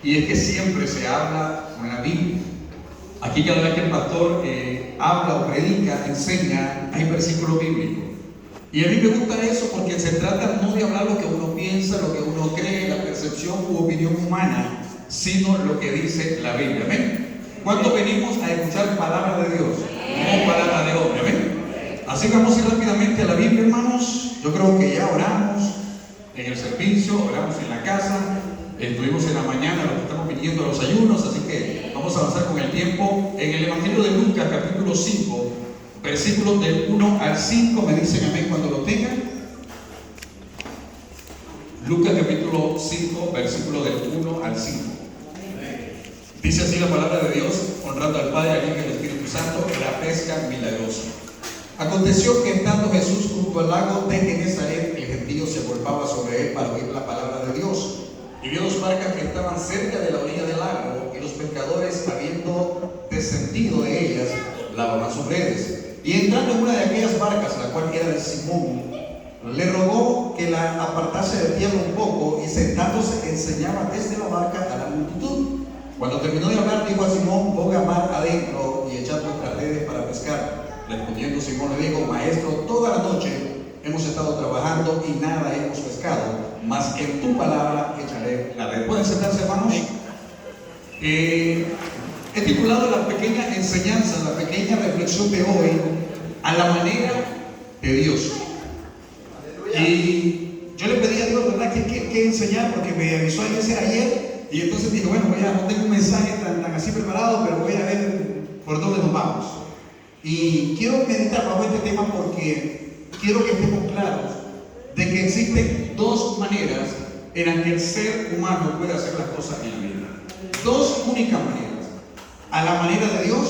Y es que siempre se habla con la Biblia. Aquí cada vez que el pastor habla o predica, enseña, hay versículos bíblicos. Y a mí me gusta eso porque se trata no de hablar lo que uno piensa, lo que uno cree, la percepción u opinión humana, sino lo que dice la Biblia. ¿Amén? ¿Cuánto venimos a escuchar palabra de Dios? No palabra de hombre. ¿Amén? Así que vamos a ir rápidamente a la Biblia, hermanos. Yo creo que ya oramos en el servicio, oramos en la casa, estuvimos en la mañana, los que estamos viniendo a los ayunos, así que vamos a avanzar con el tiempo. En el Evangelio de Lucas, capítulo 5, versículos del 1 al 5, me dicen amén cuando lo tengan. Lucas capítulo 5, versículo del 1 al 5. Dice así la palabra de Dios, honrando al Padre, al Hijo y al Espíritu Santo, la pesca milagrosa. Aconteció que estando Jesús junto al lago de Genesaret, el gentío se volvaba sobre él para oír la palabra de Dios. Y vio dos barcas que estaban cerca de la orilla del lago, y los pescadores, habiendo descendido de ellas, lavaban sus redes. Y entrando en una de aquellas barcas, la cual era de Simón, le rogó que la apartase de tierra un poco, y sentándose enseñaba desde la barca a la multitud. Cuando terminó de hablar, dijo a Simón: boga mar adentro y echad vuestras redes para pescar. Respondiendo Simón le dijo: Maestro, toda la noche hemos estado trabajando y nada hemos pescado, mas en tu palabra echaré la red. ¿Pueden sentarse, hermanos? He titulado la pequeña enseñanza, la pequeña reflexión de hoy, a la manera de Dios. Y yo le pedí a Dios, ¿verdad?, que enseñar, porque me avisó ayer, y entonces dije, bueno, no tengo un mensaje tan así preparado, pero voy a ver por dónde nos vamos. Y quiero meditar bajo este tema porque quiero que estemos claros de que existen dos maneras en las que el ser humano puede hacer las cosas en la vida. Dos únicas maneras: a la manera de Dios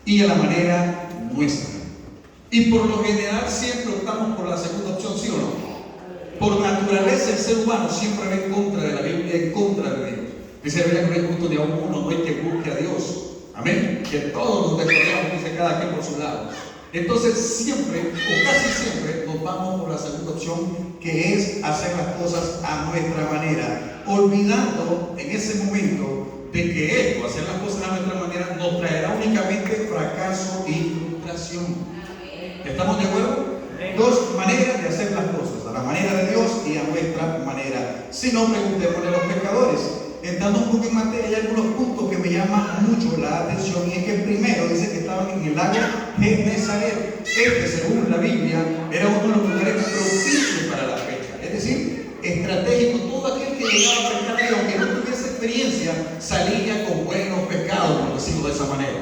y a la manera nuestra. Y por lo general siempre optamos por la segunda opción, ¿sí o no? Por naturaleza el ser humano siempre va en contra de la Biblia, en contra de Dios. Dice la Biblia que no hay justo ni a uno, no hay que busque a Dios. Amén. Que todos nos descargamos, dice cada quien por su lado. Entonces siempre, o casi siempre, nos vamos por la segunda opción, que es hacer las cosas a nuestra manera, olvidando en ese momento de que esto, hacer las cosas a nuestra manera, nos traerá únicamente fracaso y frustración. ¿Estamos de acuerdo? Dos maneras de hacer las cosas: a la manera de Dios y a nuestra manera. Si no, preguntémosle a los pescadores. Entrando un poco en materia, hay algunos puntos que me llaman mucho la atención, y es que primero dice que estaban en el lago Genesaret. Según la Biblia, era uno de los lugares propicios para la pesca, es decir, estratégico. Todo aquel que llegaba a pescar ahí, aunque no tuviese experiencia, salía con buenos pescados, por decirlo de esa manera.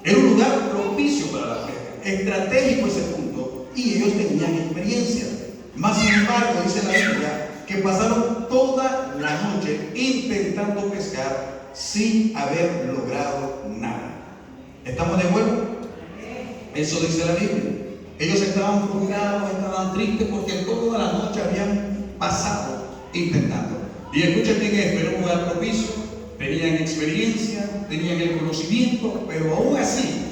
Era un lugar propicio para la pesca, estratégico ese punto, y ellos tenían experiencia. Más sin embargo, dice la Biblia que pasaron toda la noche intentando pescar sin haber logrado nada. ¿Estamos de acuerdo? Eso dice la Biblia. Ellos estaban frustrados, estaban tristes porque toda la noche habían pasado intentando. Y escuchen bien esto: era un lugar propicio, tenían experiencia, tenían el conocimiento, pero aún así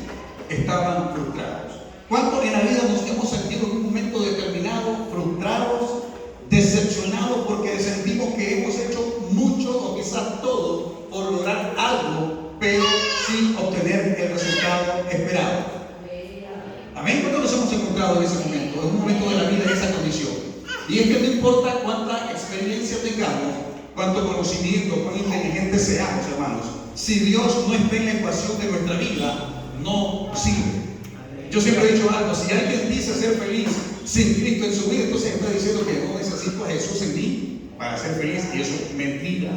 estaban frustrados. ¿Cuántos en la vida nos hemos sentido en un momento determinado frustrados, decepcionados, porque sentimos que hemos hecho mucho o quizás todo por lograr algo, pero sin obtener el resultado esperado? Amén. ¿Cuántos nos hemos encontrado en ese momento, en un momento de la vida, en esa condición? Y es que no importa cuánta experiencia tengamos, cuánto conocimiento, cuán inteligentes seamos, hermanos, si Dios no está en la ecuación de nuestra vida, no sirve. Yo siempre he dicho algo: si alguien dice ser feliz sin Cristo en su vida, entonces está diciendo que no necesito a Jesús en mí para ser feliz, y eso es mentira.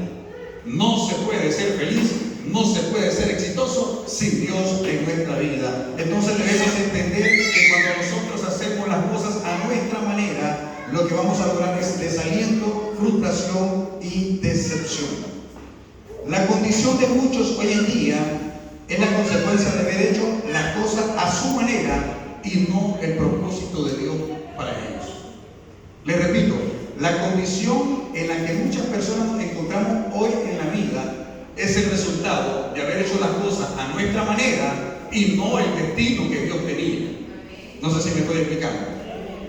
No se puede ser feliz, no se puede ser exitoso sin Dios en nuestra vida. Entonces debemos entender que cuando nosotros hacemos las cosas a nuestra manera, lo que vamos a lograr es desaliento, frustración y decepción. La condición de muchos hoy en día es la consecuencia de haber hecho las cosas a su manera y no el propósito de Dios para ellos. Les repito, la condición en la que muchas personas nos encontramos hoy en la vida es el resultado de haber hecho las cosas a nuestra manera y no el destino que Dios tenía. No sé si me estoy explicando.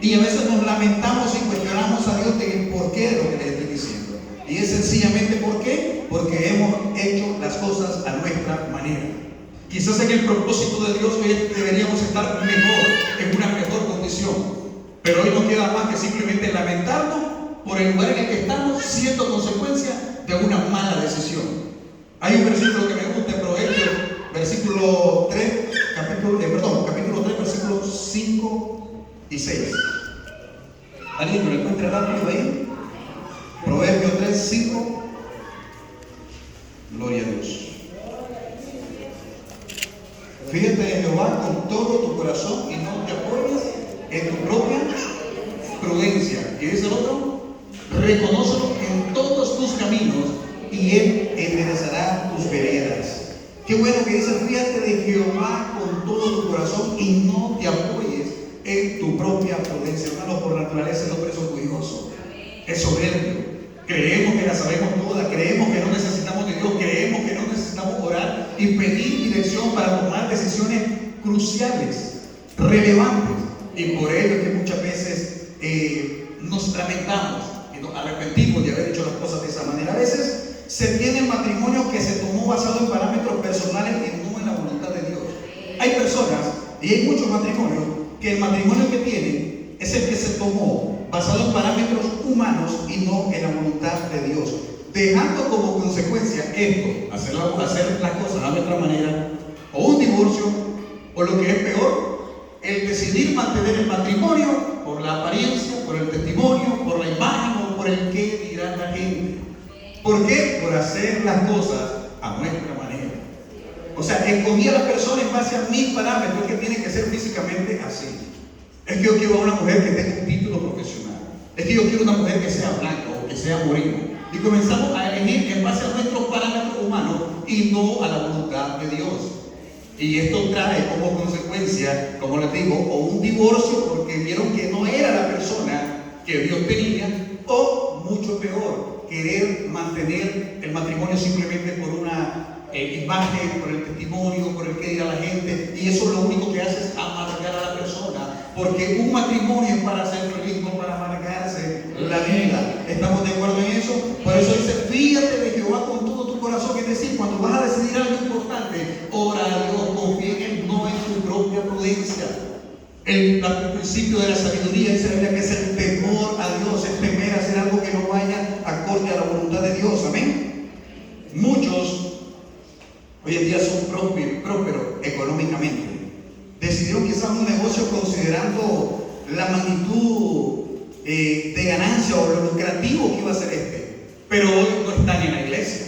Y a veces nos lamentamos y cuestionamos a Dios de por qué de lo que les estoy diciendo. Y es sencillamente ¿por qué? Porque cosas a nuestra manera. Quizás en el propósito de Dios hoy deberíamos estar mejor, en una mejor condición, pero hoy no queda más que simplemente lamentarnos por el lugar en el que estamos, siendo consecuencia de una mala decisión. Hay un versículo que me gusta en Proverbios, capítulo 3, versículos 5 y 6. ¿Alguien me lo encuentra rápido ahí? Proverbios 3, 5. Gloria a Dios. Fíjate en Jehová con todo tu corazón y no te apoyes en tu propia prudencia. ¿Qué es el otro? Reconócelo en todos tus caminos y Él enderezará tus veredas. Qué bueno que dice, fíjate de Jehová con todo tu corazón y no te apoyes en tu propia prudencia. Hermano, por naturaleza el hombre es orgulloso, es soberbio. Creemos que la sabemos toda, creemos que no necesitamos de Dios, creemos que no necesitamos orar y pedir dirección para tomar decisiones cruciales, relevantes. Y por ello es que muchas veces nos lamentamos y nos arrepentimos de haber hecho las cosas de esa manera. A veces se tiene matrimonio que se tomó basado en parámetros personales y no en la voluntad de Dios. Hay personas, y hay muchos matrimonios, que el matrimonio que tienen es el que se tomó basado en parámetros humanos y no en la voluntad de Dios, dejando como consecuencia esto, hacer las cosas a nuestra manera, o un divorcio, o lo que es peor, el decidir mantener el matrimonio por la apariencia, por el testimonio, por la imagen o por el qué dirá la gente. ¿Por qué? Por hacer las cosas a nuestra manera. O sea, escogí a la persona en base a mis parámetros, que tiene que ser físicamente así. Es que yo quiero a una mujer que tenga un título profesional. Es que yo quiero una mujer que sea blanca o que sea morena. Y comenzamos a elegir en base a nuestros parámetros humanos y no a la voluntad de Dios. Y esto trae como consecuencia, como les digo, o un divorcio porque vieron que no era la persona que Dios tenía, o mucho peor, querer mantener el matrimonio simplemente por una imagen, por el testimonio, por el que dirá la gente, y eso lo único que hace es amargar a la persona, porque un matrimonio es para ser feliz, no para amargarse la vida. ¿Estamos de acuerdo en eso? Por eso dice, fíjate de Jehová con todo tu corazón. Es decir, cuando vas a decidir algo importante, ora a Dios, confía en Él, no en tu propia prudencia. El principio de la sabiduría dice la Biblia que es el temor a Dios, es temer hacer algo que no vaya acorde a la voluntad de Dios. Amén. Muchos hoy en día son prósperos económicamente. Decidieron quizás un negocio considerando la magnitud de ganancia o lo lucrativo que iba a ser pero hoy no están en la iglesia.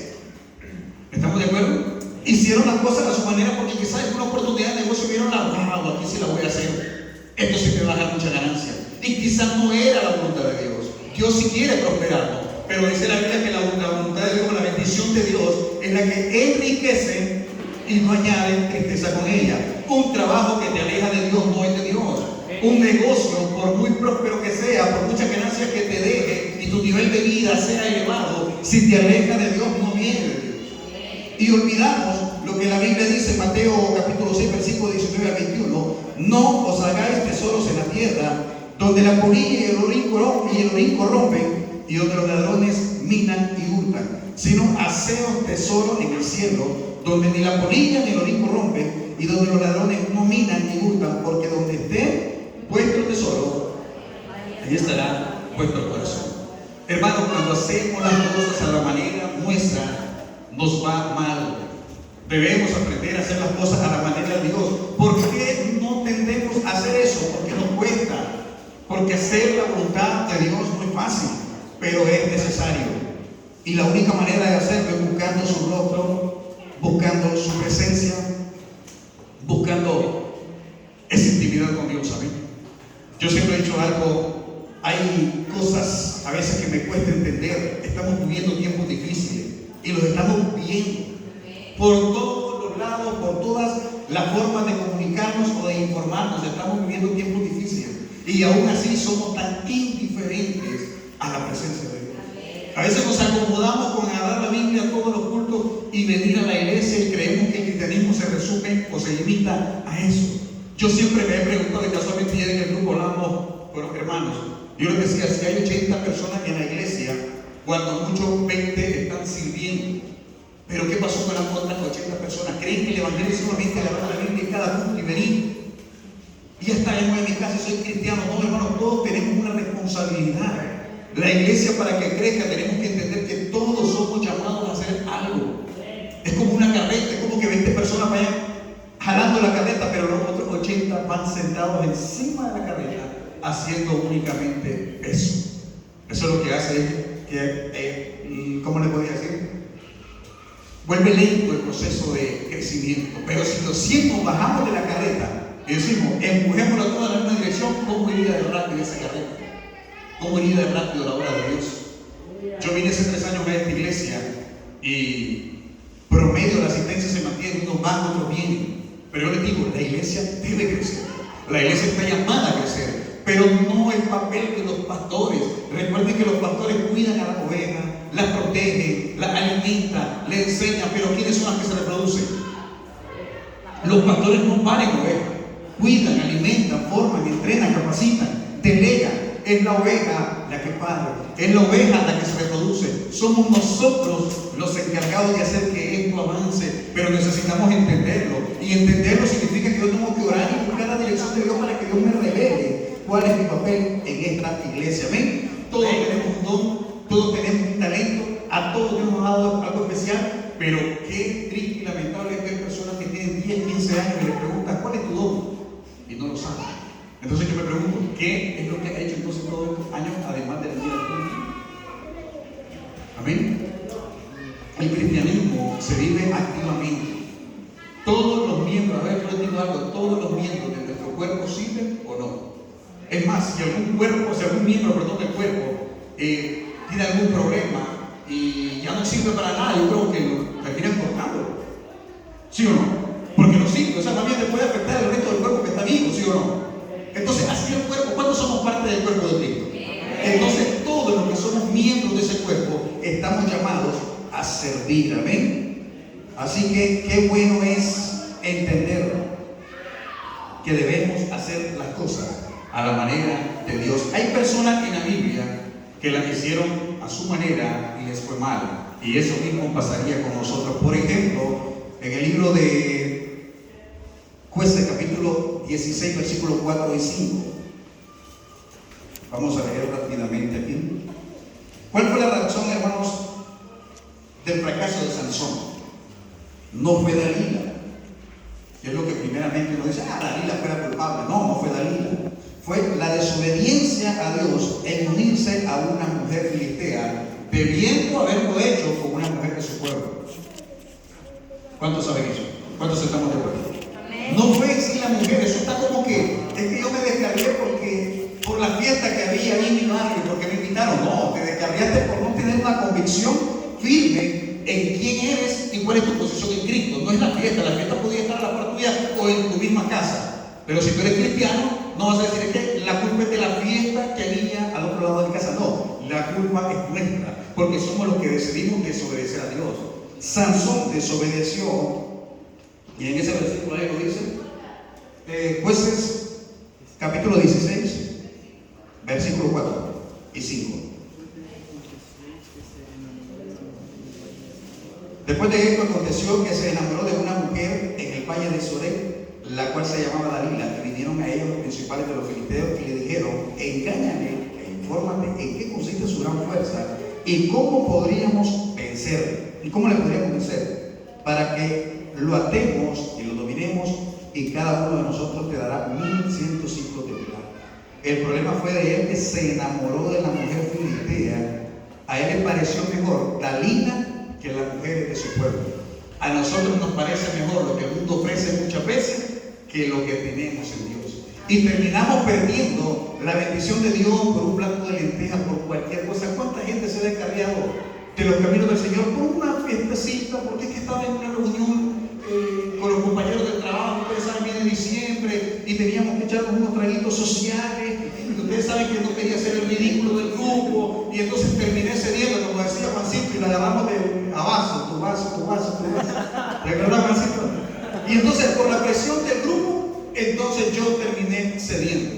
¿Estamos de acuerdo? Hicieron las cosas a su manera porque quizás es una oportunidad de negocio, vieron aquí sí la voy a hacer, esto sí me va a dar mucha ganancia, y quizás no era la voluntad de Dios. Dios sí quiere prosperarnos, pero dice la Biblia que la voluntad de Dios, la bendición de Dios es la que enriquece y no añade tristeza con ella. Un trabajo que te aleja de Dios no es de Dios. Un negocio, por muy próspero que sea, por muchas ganancias que te deje y tu nivel de vida sea elevado, si te aleja de Dios, no viene de Dios. Y olvidamos lo que la Biblia dice en Mateo capítulo 6, versículo 19 al 21. No os hagáis tesoros en la tierra, donde la polilla y el orín corrompen, y donde los ladrones minan y hurtan, sino haceos tesoros en el cielo, donde ni la polilla ni el orín corrompen, y donde los ladrones no minan ni hurtan, porque donde esté vuestro tesoro, ahí estará vuestro corazón. Hermanos, cuando hacemos las cosas a la manera nuestra, nos va mal. Debemos aprender a hacer las cosas a la manera de Dios. ¿Por qué no tendemos a hacer eso? Porque nos cuesta. Porque hacer la voluntad de Dios no es fácil, pero es necesario. Y la única manera de hacerlo es buscando su rostro, buscando su presencia, buscando esa intimidad con Dios. ¿Amén? Yo siempre he dicho algo, hay cosas a veces que me cuesta entender. Estamos viviendo tiempos difíciles y los estamos viendo por todos los lados, por todas las formas de comunicarnos o de informarnos. Estamos viviendo tiempos difíciles y aún así somos tan indiferentes a la presencia de Dios. A veces nos acomodamos con agarrar la Biblia a todos los cultos y venir a la iglesia y creemos que el cristianismo se resume o se limita a eso. Yo siempre me he preguntado, y casualmente ayer en el grupo hablamos con los hermanos, yo les decía, si hay 80 personas en la iglesia, cuando muchos 20 están sirviendo, Pero ¿qué pasó con las otras 80 personas? ¿Creen que el evangelio solamente agarrar la Biblia en cada punto y venir? Y ya está, en mi casa soy cristiano. No, hermanos, todos tenemos una responsabilidad. La iglesia, para que crezca, tenemos que entender que todos somos llamados a hacer algo. Es como una carreta, es como que 20 personas vayan jalando la carreta, pero los otros 80 van sentados encima de la carreta haciendo únicamente peso. Eso es lo que hace que, ¿cómo le podría decir? Vuelve lento el proceso de crecimiento. Pero si los 100 nos bajamos de la carreta y decimos, empujémosla toda en la misma dirección, ¿cómo iría de rápido esa carreta? ¿Cómo iría de rápido la obra de Dios? Yo vine hace 3 años a esta iglesia y promedio la asistencia se mantiene, unos van, otros vienen. Pero yo les digo, la iglesia debe crecer. La iglesia está llamada a crecer, pero no el papel de los pastores. Recuerden que los pastores cuidan a la oveja, la protegen, la alimentan, le enseñan, pero ¿quiénes son las que se reproducen? Los pastores no paren ovejas, cuidan, alimentan, forman, entrenan, capacitan, delegan. Es la oveja la que pare, es la oveja la que se reproduce. Somos nosotros los encargados de hacer que esto avance, pero necesitamos entenderlo. Y entenderlo significa que yo tengo que orar y buscar la dirección de Dios para que Dios me revele cuál es mi papel en esta iglesia. ¿Ven? Todos tenemos un don, todos tenemos un talento, a todos nos hemos dado algo especial, pero qué triste y lamentable es ver personas que tienen 10, 15 años y le preguntan, ¿cuál es tu don? Y no lo saben. Entonces yo me pregunto, ¿qué es lo que ha hecho entonces todos estos años, además de venir al culto? Amén. El cristianismo se vive activamente. Todos los miembros, a ver, yo les digo algo, todos los miembros de nuestro cuerpo sirven o no. Es más, si algún miembro del cuerpo tiene algún problema y ya no sirve para nada, yo creo que lo terminan cortándolo. ¿Sí o no? Porque no sirve, o sea, también te puede afectar el resto del cuerpo que está vivo, ¿sí o no? Entonces, así el cuerpo, ¿cuántos somos parte del cuerpo de Cristo? Entonces, todos los que somos miembros de ese cuerpo estamos llamados a servir, amén. Así que, qué bueno es entender que debemos hacer las cosas a la manera de Dios. Hay personas en la Biblia que las hicieron a su manera y les fue mal, y eso mismo pasaría con nosotros. Por ejemplo, en el libro de Jueces, capítulo 16, versículos 4 y 5. Vamos a leer rápidamente aquí. ¿Cuál fue la razón, hermanos, del fracaso de Sansón? No fue Dalila, que es lo que primeramente uno dice, Dalila fue la culpable. No fue Dalila. Fue la desobediencia a Dios en unirse a una mujer filistea, debiendo haberlo hecho con una mujer de su pueblo. ¿Cuántos saben eso? ¿Cuántos estamos de acuerdo? No fue en sí la mujer, eso está como que, es que yo me descargué por la fiesta que había ahí en mi barrio, porque me invitaron. No, te descargaste por no tener una convicción firme en quién eres y cuál es tu posición en Cristo. No es la fiesta podía estar a la par tuya o en tu misma casa. Pero si tú eres cristiano, no vas a decir que la culpa es de la fiesta que había al otro lado de mi casa. No, la culpa es nuestra, porque somos los que decidimos desobedecer a Dios. Sansón desobedeció. Y en ese versículo ahí lo dice, Jueces, capítulo 16, versículo 4 y 5. Después de esto aconteció que se enamoró de una mujer en el valle de Sorek, la cual se llamaba Dalila, y vinieron a ella los principales de los filisteos y le dijeron, engáñame e infórmate en qué consiste su gran fuerza y cómo podríamos vencerle. ¿Y cómo le podríamos vencer? Para que lo atemos y lo dominemos, y cada uno de nosotros te dará 1100 ciclos de plata. El problema fue de él que se enamoró de la mujer filistea. A él le pareció mejor Dalila que las mujeres de su pueblo. A nosotros nos parece mejor lo que el mundo ofrece muchas veces que lo que tenemos en Dios. Y terminamos perdiendo la bendición de Dios por un plato de lentejas, por cualquier cosa. ¿Cuánta gente se ha descarriado de los caminos del Señor por una fiestecita? Porque es que estaba en una reunión con los compañeros del trabajo, ustedes saben, viene diciembre y teníamos que echarnos unos traguitos sociales, y ustedes saben que no quería hacer el ridículo del grupo, y entonces terminé cediendo, como decía Juancito, y la agarramos de abajo, tu vaso. ¿Recuerdan, Juancito? Y entonces, por la presión del grupo, entonces yo terminé cediendo.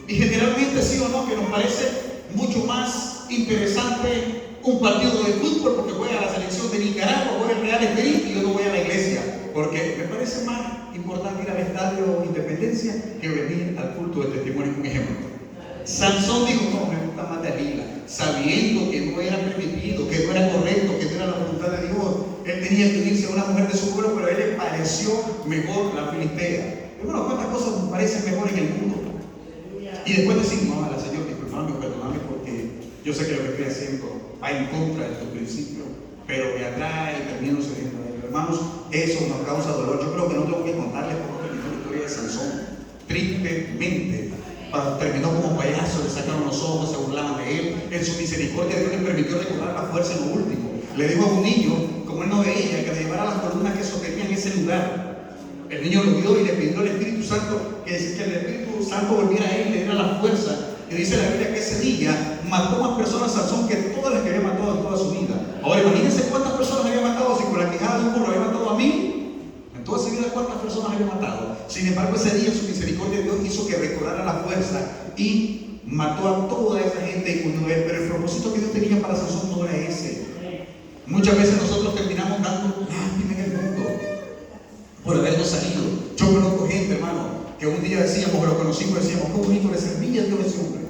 Y generalmente, sí o no, que nos parece mucho más interesante un partido de fútbol porque juega la selección de Nicaragua, juega el Real sacar espíritu y yo no voy a la iglesia, porque me parece más importante ir al estadio Independencia que venir al culto de testimonio. Un ejemplo. Sansón dijo, no, me gusta más de Dalila, sabiendo que no era permitido, que no era correcto, que no era la voluntad de Dios. Él tenía que unirse a una mujer de su pueblo, pero a él le pareció mejor la filistea. Hermano, ¿cuántas cosas nos parecen mejor en el mundo? Y después decimos, no, a la Señor, perdóname, porque yo sé que lo que estoy haciendo va en contra de tu principio, pero me atrae y termino cediendo a él. Hermanos, eso nos causa dolor. Yo creo que no tengo que contarles cómo terminó la historia de Sansón. Tristemente, terminó como payaso, le sacaron los ojos, se burlaban de él. En su misericordia Dios le permitió recobrar la fuerza en lo último. Le dijo a un niño, como él no veía, que le llevara las columnas que sostenían ese lugar. El niño lo vio y le pidió al Espíritu Santo que el Espíritu Santo volviera a él y le diera la fuerza. Y dice la Biblia que ese día mató más personas Sansón que todas las que había matado en toda su vida. Ahora imagínense cuántas personas había matado. Si con la quijada de un burro había matado a mí, en toda su vida cuántas personas había matado. Sin embargo, ese día en su misericordia Dios hizo que recobrara la fuerza y mató a toda esa gente. Pero el propósito que Dios tenía para Sansón no era ese. Muchas veces nosotros terminamos dando lástima en el mundo por habernos salido. Yo conozco gente, hermano, que un día decíamos, lo conocimos, decíamos, qué bonito le servía a Dios ese hombre,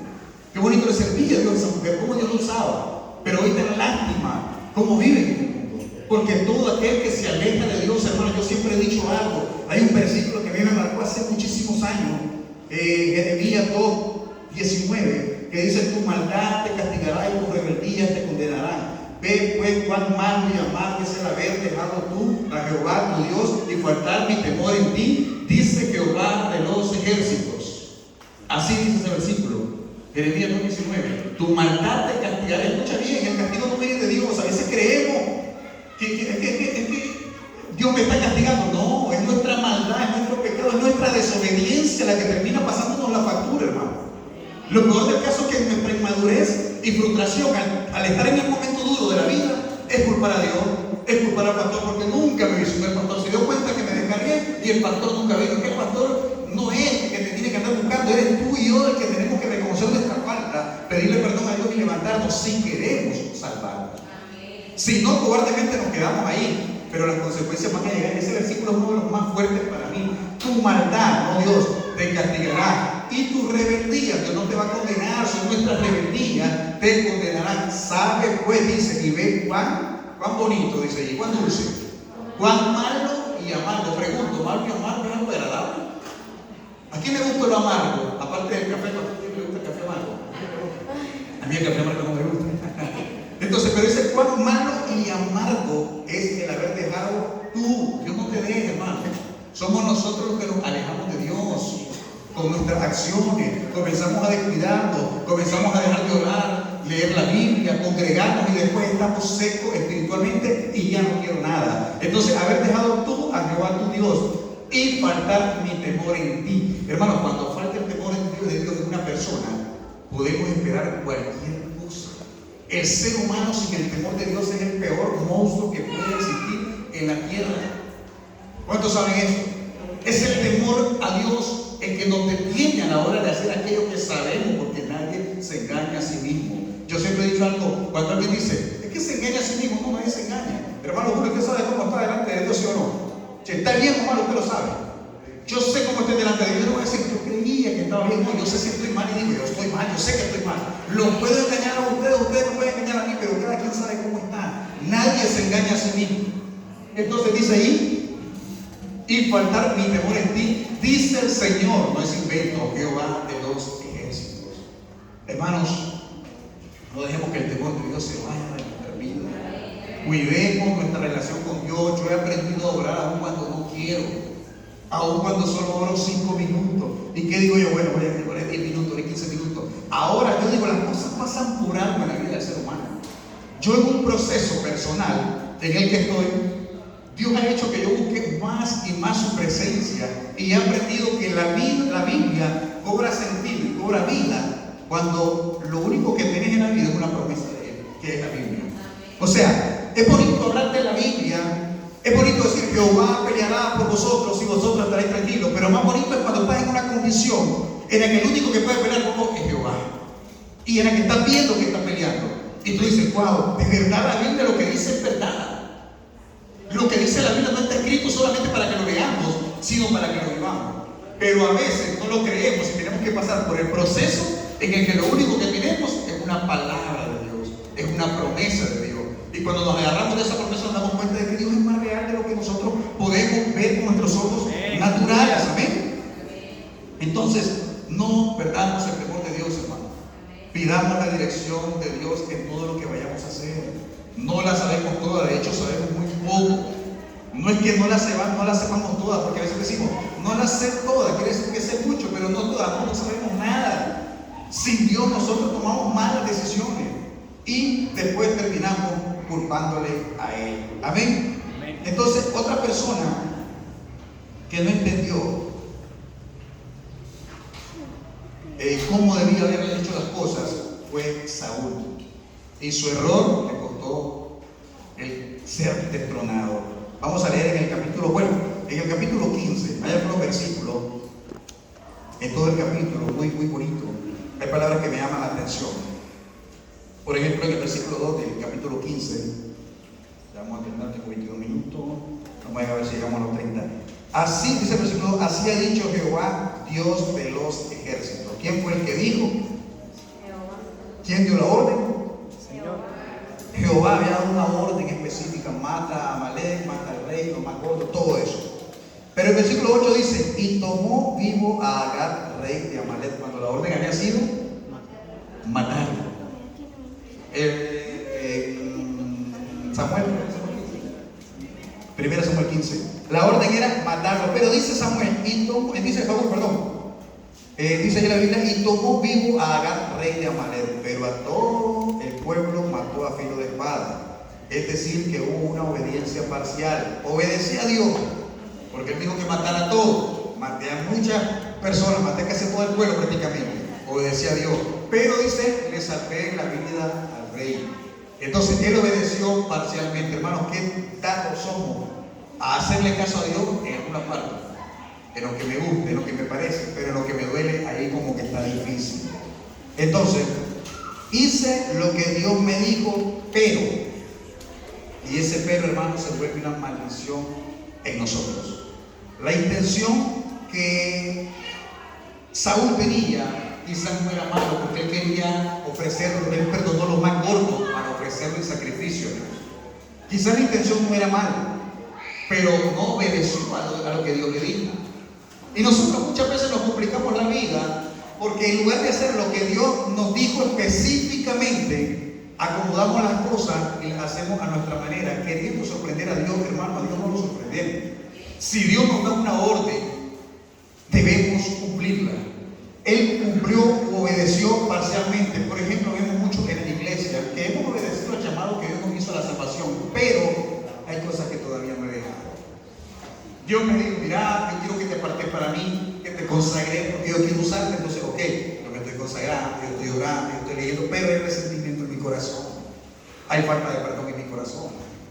qué bonito le servía a Dios a esa mujer, cómo Dios lo usaba. Pero hoy te da lástima cómo viven en el mundo, porque todo aquel que se aleja de Dios, hermano, yo siempre he dicho algo. Hay un versículo que a mí me marcó hace muchísimos años, Jeremías 2:19, que dice: tu maldad te castigará y tu rebeldía te condenarán. Ve pues cuán malo y amargo es el haber dejado tú a Jehová tu Dios y faltar mi temor en ti, dice Jehová de los ejércitos. Así dice ese versículo, Jeremías 2:19. Tu maldad te castigará. Escucha bien, el castigo no viene de Dios. A veces creemos que Dios me está castigando. No, es nuestra maldad, es nuestro pecado, es nuestra desobediencia la que termina pasándonos la factura, hermano. Lo peor del caso es que nuestra inmadurez y frustración al estar en el momento duro de la vida es culpar a Dios, es culpar al pastor, porque nunca me visitó el pastor. Se dio cuenta que me descargué y el pastor nunca vino. Que el pastor no es el que te tiene que andar buscando, eres tú y yo el que tenemos que reconocer nuestra falta, pedirle perdón a Dios y levantarnos si queremos salvarnos. Si no, cobardemente nos quedamos ahí, pero las consecuencias van a llegar. Ese versículo es uno de los más fuertes para mí. Tu maldad, no Dios, te castigará. Y tu rebeldía, Dios no te va a condenar, son nuestras rebeldías, te condenarán. Sabe pues, dice, y ve cuán bonito, dice allí, cuán dulce, cuán malo y amargo. Pregunto, ¿malo y amargo es algo agradable? ¿A quién le gusta lo amargo? Aparte del café, ¿a quién le gusta el café amargo? A mí el café amargo no me gusta. Entonces, pero dice cuán malo y amargo es el haber dejado tú. Dios no te deje, hermano. Somos nosotros los que nos alejamos de Dios. Con nuestras acciones, comenzamos a descuidarnos, comenzamos a dejar de orar, leer la Biblia, congregarnos y después estamos secos espiritualmente y ya no quiero nada. Entonces, haber dejado tú a Jehová tu Dios y faltar mi temor en ti. Hermanos, cuando falta el temor de Dios en una persona, podemos esperar cualquier cosa. El ser humano sin el temor de Dios es el peor monstruo que puede existir en la tierra. ¿Cuántos saben eso? Es el temor a Dios el que nos detiene a la hora de hacer aquello que sabemos, porque nadie se engaña a sí mismo. Yo siempre he dicho algo, cuando alguien dice, es que se engaña a sí mismo, no, nadie se engaña. Hermano Julio, ¿usted sabe cómo está delante de Dios, sí o no? Si está bien o mal, usted lo sabe. Yo sé cómo estoy delante de Dios. Yo no voy a decir, yo creía que estaba bien, no, yo sé si estoy mal y digo, yo estoy mal, yo sé que estoy mal. Lo puedo engañar a ustedes me pueden engañar a mí, pero cada quien sabe cómo está. Nadie se engaña a sí mismo. Entonces dice ahí, y faltar mi temor en ti, dice el Señor, no es invento, Jehová de los ejércitos. Hermanos, no dejemos que el temor de Dios se vaya de nuestra vida. Cuidemos nuestra relación con Dios. Yo he aprendido a orar aún cuando no quiero, aún cuando solo oro 5 minutos. ¿Y qué digo yo? Bueno, voy a orar 10 minutos, orar 15 minutos. Ahora yo digo, las cosas pasan por algo en la vida del ser humano. Yo en un proceso personal en el que estoy, Dios ha hecho que yo busque más y más su presencia y he aprendido que la Biblia cobra sentido y cobra vida cuando lo único que tenés en la vida es una promesa de Él, que es la Biblia. O sea, es bonito hablar de la Biblia, es bonito decir Jehová peleará por vosotros y vosotros estaréis tranquilos, pero más bonito es cuando estás en una condición en la que el único que puede pelear por vos es Jehová y en la que estás viendo que está peleando y tú dices, wow, de verdad la Biblia lo que dice es verdad. Lo la Biblia no está escrito solamente para que lo leamos, sino para que lo vivamos. Pero a veces no lo creemos y tenemos que pasar por el proceso en el que lo único que tenemos es una palabra de Dios, es una promesa de Dios. Y cuando nos agarramos de esa promesa nos damos cuenta de que Dios es más real de lo que nosotros podemos ver con nuestros ojos naturales. Amén. Entonces, no perdamos el temor de Dios, hermano. Pidamos la dirección de Dios en todo lo que vayamos a hacer. No la sabemos toda, de hecho sabemos muy poco. No es que no la sepamos todas, porque a veces decimos, no la sé toda, quiere decir que sé mucho, pero no todas, no sabemos nada. Sin Dios nosotros tomamos malas decisiones y después terminamos culpándole a Él. Amén. Entonces, otra persona que no entendió cómo debía haber hecho las cosas fue Saúl. Y su error le costó el ser destronado. Vamos a leer en el capítulo 15, hay algunos versículos en todo el capítulo, muy bonito. Hay palabras que me llaman la atención. Por ejemplo, en el versículo 2 del capítulo 15, ya vamos a terminar, tengo 22 minutos, vamos a ver si llegamos a los 30. Así, dice el versículo 2, así ha dicho Jehová, Dios de los ejércitos. ¿Quién fue el que dijo? Jehová. ¿Quién dio la orden? Jehová había dado una orden específica: mata a Amalek, mata al rey, lo más gordo, todo eso. Pero el versículo 8 dice: y tomó vivo a Agag, rey de Amalek, cuando la orden había sido matarlo. Samuel, 1 Samuel 15, la orden era matarlo, pero dice Samuel, dice Saúl, perdón, dice ahí la Biblia, y tomó vivo a Agag, rey de Amalek, pero a todo el pueblo mató a filo de espada. Es decir, que hubo una obediencia parcial. Obedecía a Dios, porque él dijo que matara a todos. Maté a muchas personas, maté casi a todo el pueblo prácticamente. Obedecía a Dios, pero dice, le salvé la vida al rey. Entonces él obedeció parcialmente. Hermanos, ¿qué datos somos a hacerle caso a Dios en alguna parte? En lo que me gusta, en lo que me parece, pero en lo que me duele, ahí como que está difícil. Entonces, hice lo que Dios me dijo, pero, y ese pero, hermano, se vuelve una maldición en nosotros. La intención que Saúl tenía, quizás no era malo, porque él quería ofrecerlo, él perdonó lo más gordo para ofrecerlo en sacrificio. Quizás la intención no era mala, pero no obedeció a lo que Dios le dijo. Y nosotros muchas veces nos complicamos la vida porque en lugar de hacer lo que Dios nos dijo específicamente, acomodamos las cosas y las hacemos a nuestra manera, queriendo sorprender a Dios. Hermano, a Dios no lo sorprendemos. Si Dios nos da una orden, debemos cumplirla. Él cumplió o obedeció parcialmente. Por ejemplo, vemos mucho en la iglesia que hemos obedecido al llamado que Dios nos hizo a la salvación, pero hay cosas que todavía no he dejado. Dios me dijo, mira, yo quiero que te apartes para mí, que te consagré, porque yo quiero usarte. Entonces, ok, yo me estoy consagrando, yo estoy orando, yo estoy leyendo, pero hay resentimiento en mi corazón. Hay falta de perdón en mi corazón.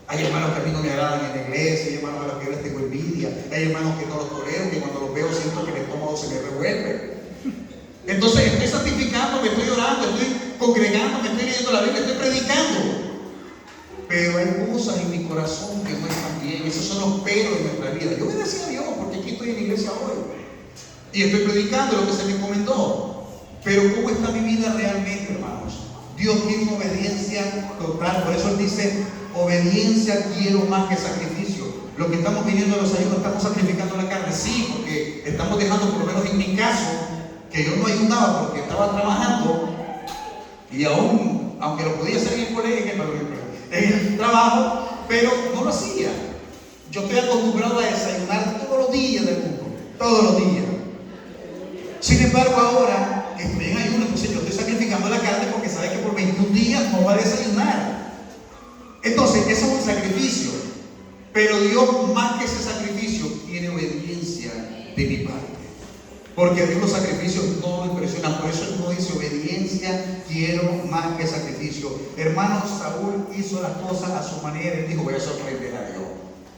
Hay hermanos que a mí no me agradan en la iglesia, hay hermanos a los que yo les tengo envidia, hay hermanos que no los tolero, que cuando los veo siento que el estómago se me revuelve. Entonces estoy santificando, me estoy orando, estoy congregando, me estoy leyendo la Biblia, estoy predicando. Pero hay cosas en mi corazón que no están bien. Esos son los peros de nuestra vida. Yo obedecí a Dios porque aquí estoy en la iglesia hoy y estoy predicando lo que se me encomendó. Pero ¿cómo está mi vida realmente, hermanos? Dios quiere una obediencia total. Por eso Él dice, obediencia quiero más que sacrificio. Lo que estamos viniendo a los ayunos, estamos sacrificando la carne. Sí, porque estamos dejando, por lo menos en mi caso, que yo no ayudaba porque estaba trabajando y aún, aunque lo podía hacer en el colegio, en el trabajo, pero no lo hacía. Yo estoy acostumbrado a desayunar todos los días del mundo, todos los días. Sin embargo, ahora que estoy en ayuno, entonces yo estoy sacrificando la carne porque sabe que por 21 días no va a desayunar. Entonces, eso es un sacrificio. Pero Dios, más que ese sacrificio, quiere obediencia de mi parte. Porque a Dios los sacrificios no lo impresionan. Por eso Él no dice obediencia, quiero más que sacrificio. Hermano, Saúl hizo las cosas a su manera. Él dijo, voy a sorprender a Dios.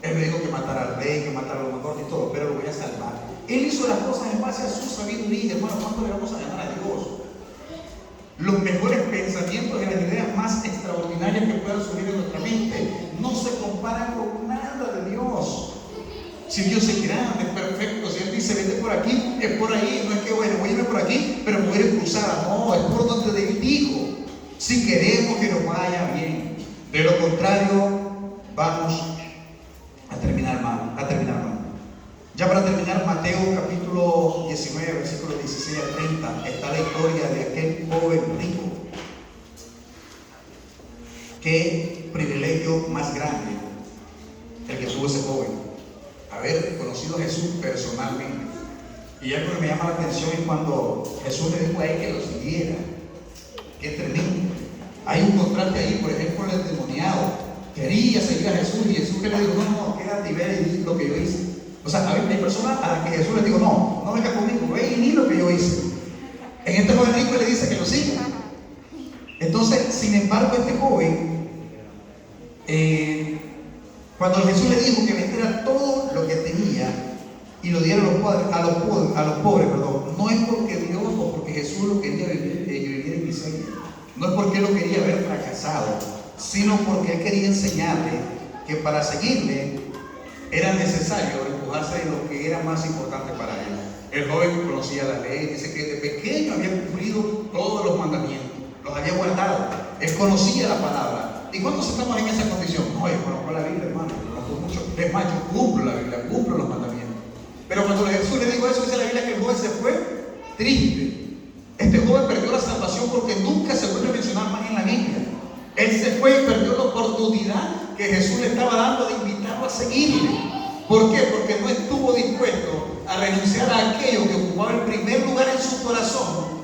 Él me dijo que matara al rey, que matara a lo mejor y todo, pero lo voy a salvar. Él hizo las cosas en base a su sabiduría. Hermano, ¿cuánto le vamos a ganar a Dios? Los mejores pensamientos y las ideas más extraordinarias que puedan surgir en nuestra mente no se comparan con nada de Dios. Si Dios es grande, es perfecto, si Él dice vete por aquí, es por ahí, no es que bueno, voy a irme por aquí, pero me voy a ir cruzada, no, es por donde Él dijo, si queremos que nos vaya bien. De lo contrario, vamos a terminar mal, Ya para terminar, Mateo capítulo 19, versículos 16 al 30, está la historia de aquel joven rico. Qué privilegio más grande el que tuvo ese joven, haber conocido a Jesús personalmente. Y algo que me llama la atención es cuando Jesús le dijo a él que lo siguiera. Qué tremendo. Hay un contraste ahí, por ejemplo, el endemoniado quería seguir a Jesús y Jesús que le dijo, no, quédate y ve y di lo que yo hice. O sea, hay personas a las que Jesús les dijo, no venga conmigo, ve y di lo que yo hice. En este joven rico le dice que lo siga. Entonces, sin embargo, este joven, cuando Jesús le dijo que vendiera todo lo que tenía y lo diera a los pobres, no es porque Dios o porque Jesús lo quería vivir en miseria, no es porque él lo quería ver fracasado, sino porque él quería enseñarle que para seguirle era necesario despojarse de lo que era más importante para él. El joven conocía la ley, dice que desde pequeño había cumplido todos los mandamientos, los había guardado, él conocía la palabra. ¿Y cuántos estamos en esa condición? No, yo conozco la Biblia, hermano, yo conozco mucho. Es más, yo cumplo la Biblia, cumplo los mandamientos. Pero cuando Jesús le dijo eso, dice la Biblia que el joven se fue triste. Este joven perdió la salvación porque nunca se vuelve a mencionar más en la Biblia. Él se fue y perdió la oportunidad que Jesús le estaba dando de invitarlo a seguirle. ¿Por qué? Porque no estuvo dispuesto a renunciar a aquello que ocupaba el primer lugar en su corazón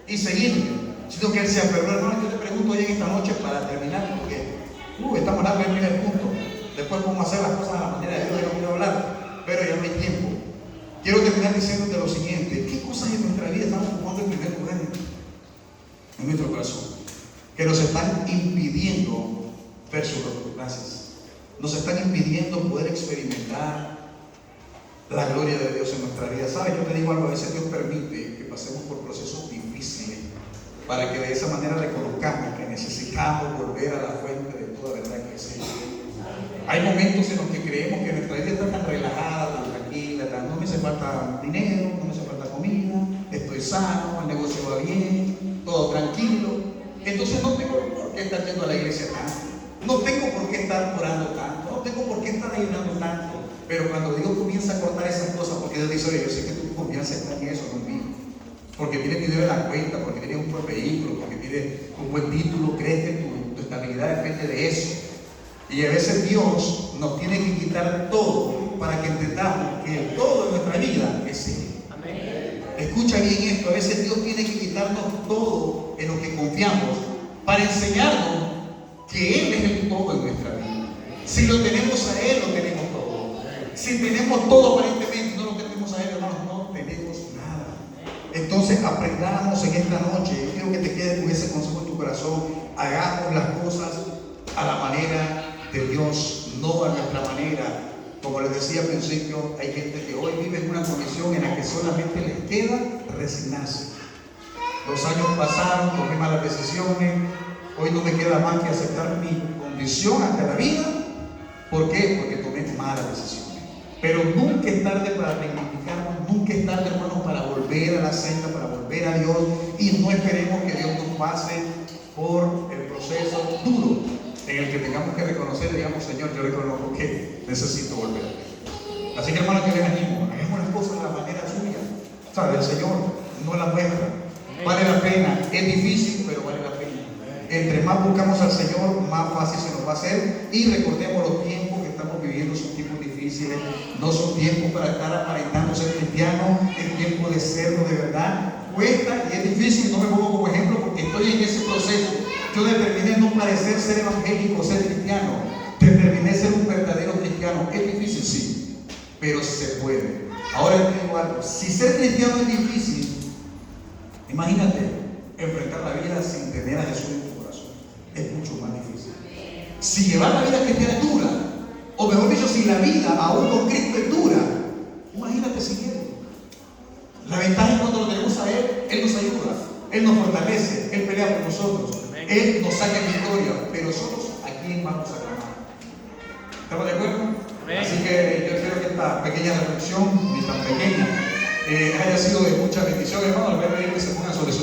y seguirle. Sino que él se aferró. Hermano, yo te pregunto hoy en esta noche para terminar, porque estamos hablando del primer punto. Después podemos hacer las cosas a la manera de Dios, yo no quiero hablar, pero ya no hay tiempo. Quiero terminar diciéndote lo siguiente: ¿qué cosas en nuestra vida están ocupando el primer lugar en nuestro corazón? Que nos están impidiendo ver su rostro. Gracias. Nos están impidiendo poder experimentar la gloria de Dios en nuestra vida. ¿Sabes? Yo te digo algo, a veces Dios permite que pasemos por procesos difíciles para que de esa manera reconozcamos que necesitamos volver a la fuente de toda verdad que es Él. Hay momentos en los que creemos que nuestra vida está tan relajada, tan tranquila, no me hace falta dinero, no me hace falta comida, estoy sano, el negocio va bien, todo tranquilo. Entonces no tengo por qué estar yendo a la iglesia tanto, no tengo por qué estar orando tanto, no tengo por qué estar ayunando tanto. Pero cuando Dios comienza a cortar esas cosas, porque Dios dice, oye, yo sé que tu confianza está en eso, no en mí. Porque tienes dinero en la cuenta, porque tienes un buen vehículo, porque tienes un buen título, crees que tu estabilidad depende de eso. Y a veces Dios nos tiene que quitar todo para que entendamos que el todo de nuestra vida es Él. Amén. Escucha bien esto: a veces Dios tiene que quitarnos todo en lo que confiamos para enseñarnos que Él es el todo en nuestra vida. Si lo tenemos a Él, lo tenemos todo. Si tenemos todo aparentemente, no lo tenemos a Él, hermanos, no tenemos nada. Entonces aprendamos en esta noche. Yo quiero que te quedes con ese consejo en tu corazón. Hagamos las cosas a la manera de Dios, no a nuestra manera. Como les decía al principio, hay gente que hoy vive en una condición en la que solamente les queda resignarse. Los años pasaron, tomé malas decisiones, hoy no me queda más que aceptar mi condición ante la vida. ¿Por qué? Porque tomé malas decisiones. Pero nunca es tarde para reivindicarnos, nunca es tarde, hermanos, para volver a la senda, para volver a Dios, y no esperemos que Dios nos pase por el proceso duro en el que tengamos que reconocer, digamos, Señor, yo reconozco que necesito volver. Así que, hermanos, yo les animo, hagamos las cosas de la manera suya, ¿sabe? El Señor, no la nuestra. Vale la pena, es difícil, pero vale la pena. Entre más buscamos al Señor, más fácil se nos va a hacer. Y recordemos los tiempos que estamos viviendo, son tiempos difíciles, no son tiempos para estar aparentando ser cristiano, es tiempo de serlo de verdad. Cuesta y es difícil, no me pongo como ejemplo porque estoy en ese proceso. Yo determiné no parecer ser evangélico, ser cristiano. Determiné ser un verdadero cristiano. Es difícil, sí, pero se puede. Ahora te digo algo: si ser cristiano es difícil, imagínate enfrentar la vida sin tener a Jesús en tu corazón. Es mucho más difícil. Si llevar la vida cristiana es dura, o mejor dicho, si la vida aún con Cristo es dura, imagínate siguiendo. La ventaja es cuando lo tenemos a Él nos ayuda, Él nos fortalece, Él pelea por nosotros, Él nos saca en victoria. Pero nosotros, ¿a quién vamos a clamar? ¿Estamos de acuerdo? Amén. Así que yo espero que esta pequeña reflexión, ni tan pequeña, haya sido de mucha bendición, hermano. Les voy a pedir que se pongan sobre sus